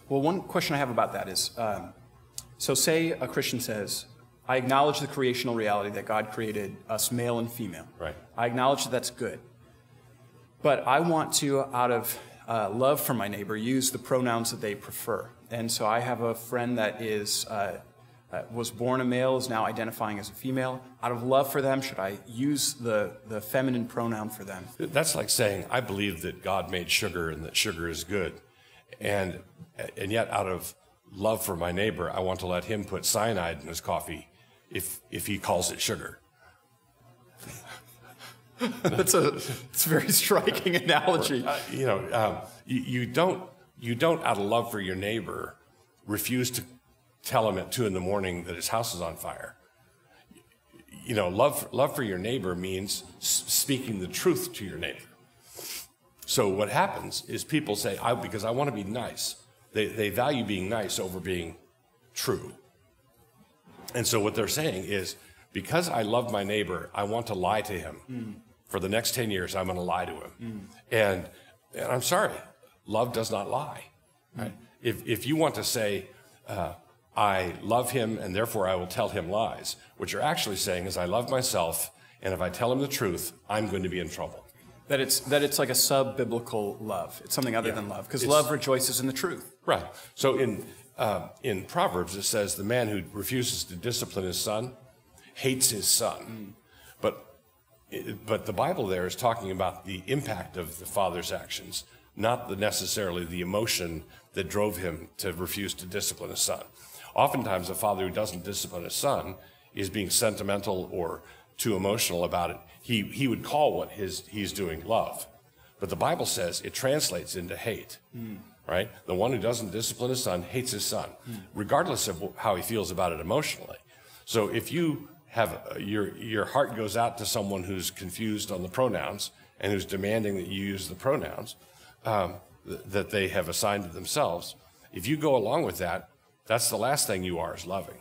Well, one question I have about that is, so say a Christian says, I acknowledge the creational reality that God created us male and female. Right. I acknowledge that that's good. But I want to, out of love for my neighbor, use the pronouns that they prefer. And so I have a friend that was born a male, is now identifying as a female. Out of love for them, should I use the feminine pronoun for them? That's like saying, I believe that God made sugar and that sugar is good. And yet, out of love for my neighbor, I want to let him put cyanide in his coffee if he calls it sugar. It's a very striking analogy. You don't, out of love for your neighbor, refuse to tell him at 2 a.m. that his house is on fire. Love for your neighbor means speaking the truth to your neighbor. So what happens is people say, because I want to be nice. They value being nice over being true. And so what they're saying is, because I love my neighbor, I want to lie to him. For the next 10 years, I'm going to lie to him. And I'm sorry, love does not lie. Right? If you want to say, I love him and therefore I will tell him lies, what you're actually saying is I love myself, and if I tell him the truth, I'm going to be in trouble. That it's like a sub-biblical love. It's something other than love, because love rejoices in the truth. Right. So in Proverbs, it says the man who refuses to discipline his son hates his son. But the Bible there is talking about the impact of the father's actions, not necessarily the emotion that drove him to refuse to discipline his son. Oftentimes, a father who doesn't discipline his son is being sentimental or too emotional about it. He would call what he's doing love. But the Bible says it translates into hate, right? The one who doesn't discipline his son hates his son, regardless of how he feels about it emotionally. So if you have your heart goes out to someone who's confused on the pronouns and who's demanding that you use the pronouns that they have assigned to themselves, if you go along with that, that's the last thing you are, is loving.